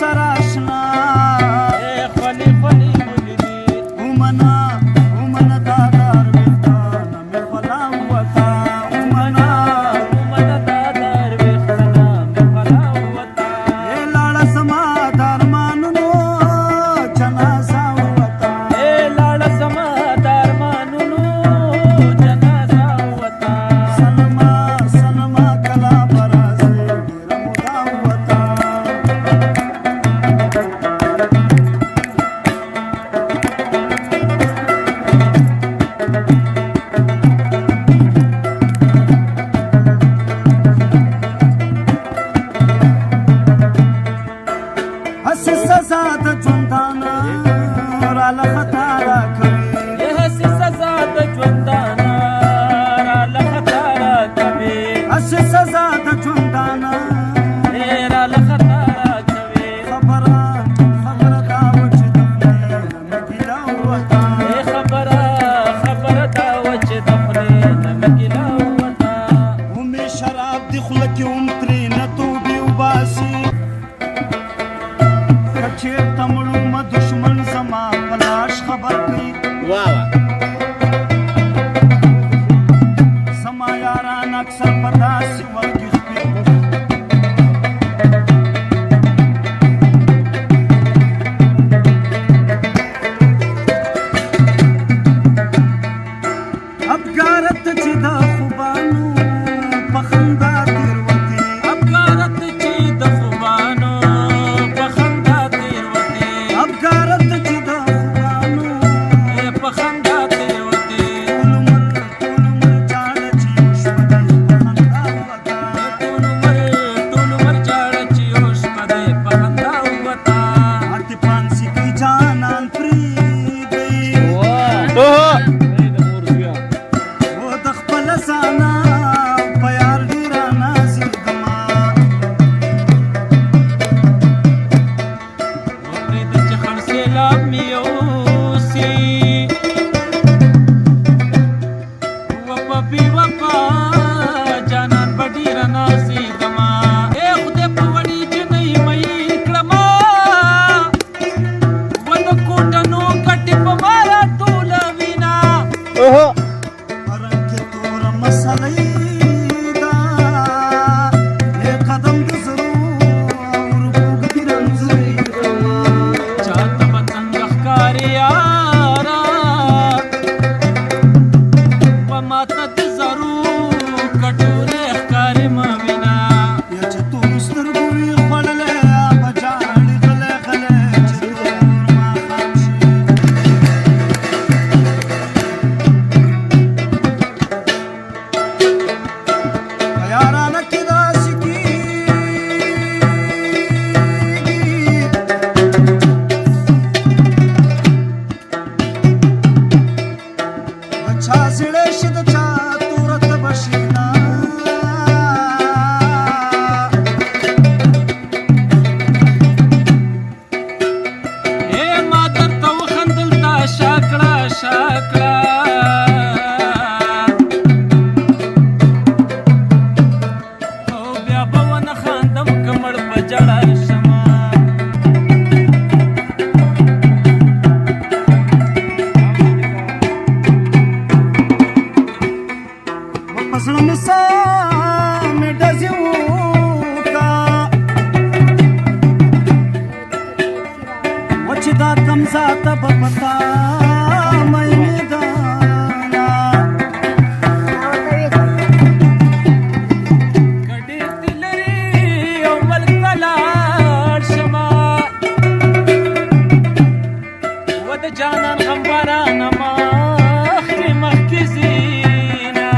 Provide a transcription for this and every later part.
سره اشنا خولي خولي ولیدي ومنه دا دار ویښتانه مې خوله ووته ومنه دا در ویښتانه مې خوله ووته لاړه زما د ارمانونو جنازه ووته لاړه زما د ارمانونو جنازه ووته سلمه کله به راځې ډېره موده ووته هسې سزا د ژوندانه راله خطا راکوي هسې سزا د ژوندانه راله خطا راکوي هسې سزا د ژوندانه راله خطا راکوي خبره دا وه چې د خولې نه مې ګیله ووته خبره دا وه چې د خولې نه مې ګیله ووته ومې شراب د خوله کې هم ترېنه توبې وباسي که چېرته مړومه دښمن زما په لاش خبر کوي زما یاران اکثر په داسې وخت کې خپې افګاره ته چې د خوبانو په خندا تېروتې افګاره ته چې د خوبانو په خندا تېروتې افګاره ته چې د خوبانو په خندا تېروتې ټول عمر جاړه چې یو شپه دې په خندا ووته ټول عمر جاړه چې یو شپه دې په خندا ووته هرتې پانسي کوي جانان پرېږدئ و د خپل ځانه په یار ډېره نازېږمه پرېږده چې خړ سېلاب مې یوسي و په بې وفا جانان به ډېره نازېږمه خدای په وړې جنۍ مئي کړمه و د کوټنو ګټې په ما راټولوینه رنګ کې توره مسله ده قدم د زرو ورکوږدي رنځورېږمه چاته به څنګه ښکاري یاره په ماته د زرو کټورې ښکاري مه وینه یا چې تورو سترګو وي خوړلی به جاړي غلی چې تور ماښام شي په یارانه کې داسې کېږي د چا زړه شي د چا توره تبه شي نه ما درته وخندل تا شا کړه او بیا به ونه خاندم که مړ په ژړا شمه په زړه مې ساه مې ډزې وکړه و چې دا کم ذاته به په تا میینېدله که ډېر دې لري یو ملک ته لاړ شمه و د جانان غم بارانه مخکې ځینه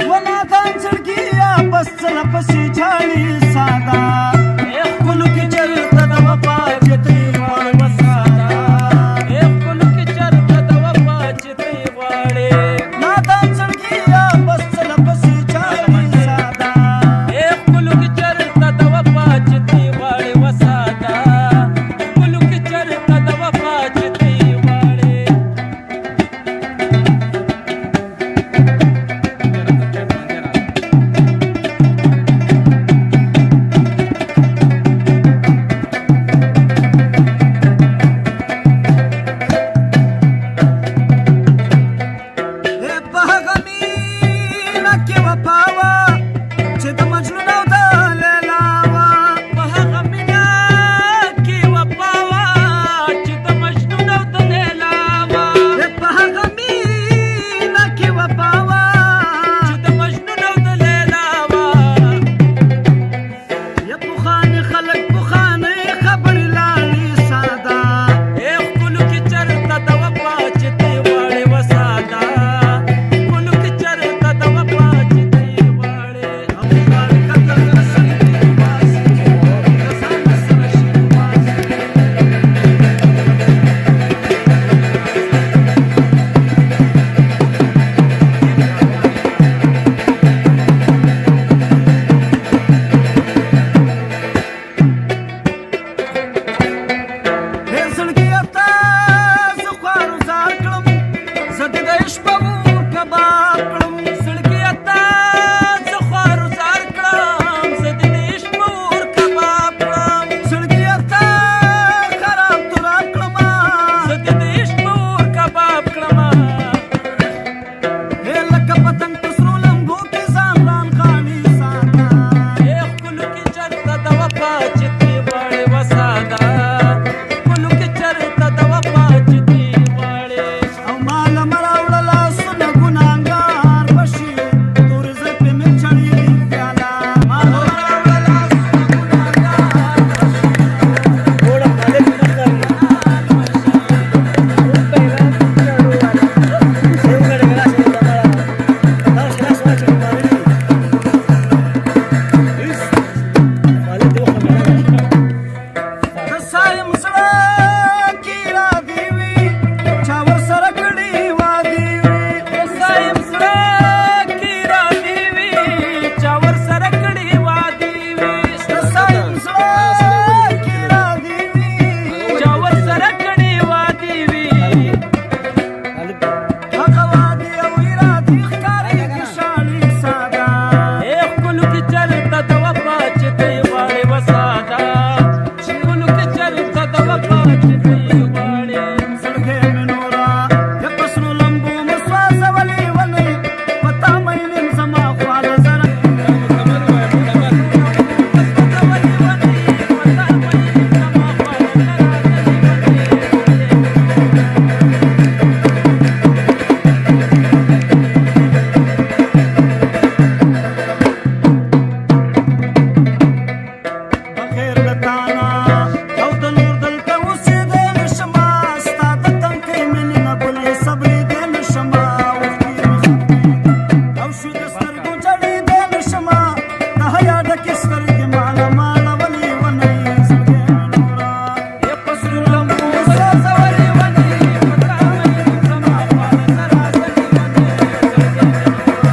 و نادان زړګي یا بس څه پسې جاړي ساده خپلو کې چېرته د چرته د وفا چې ته یې غواړې وساته ښکلو کې چرته د وفا چې ته یې غواړې زړګی مې نورا د پسرو لمبو مې سوځولې ونې په تا مین یم زما خواله زره بغیر له تانه او د نور دلته اوسېدی نه شمه ستا د تنکۍ مینې نه بلې صبرېدی نه شمه اوښکې مې ختمېږي او شوي د سترګو جړېدی نه شمه د حیا ډکې سترګې ماله ماړولې ونې زړګی مې نوره یې په سرو لمبو سوځولې ونې په تا مین یم زما خواله زره زلې ونې زړګی مې نوره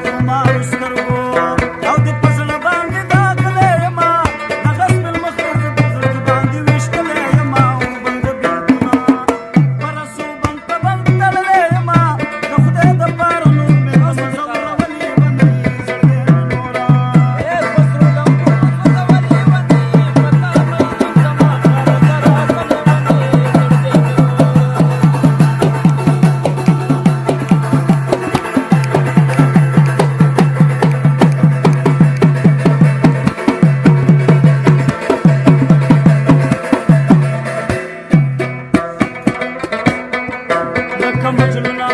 زمارو سترګو او د په زړه باندې داغلی یمه دغه سپین مخ ته زه په زړه باندې ویشتلی یمه او بنده بېلتونه په رسو بند په بند تړلی یمه د خدای دپاره نور مې وسوځولې ونې زړګی مې نوره یې په سرو لمبو سوځولې ونې په تا مین یم زما خواله زره زلې ونې زړګی مې نوره لکه مجلونه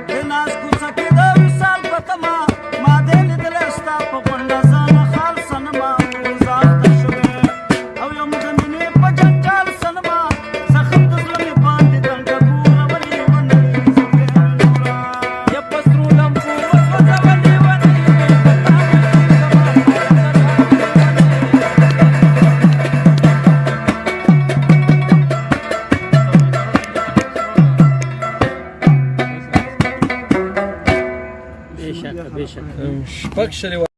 د ناز کوڅه کې د وصال په تمه ما دې لیدلی ستا په غونډه ځانه خال صنمه اوس اخته شوې او یم د مینې په جنجال صنمه زخم د زړه مې باندې ګنډه ګورولې ونې زړګی مې نوره یې په سرو لمبو سوځولې ونې په تا مین یم زما خواله زره زلې ونې شپږ شلې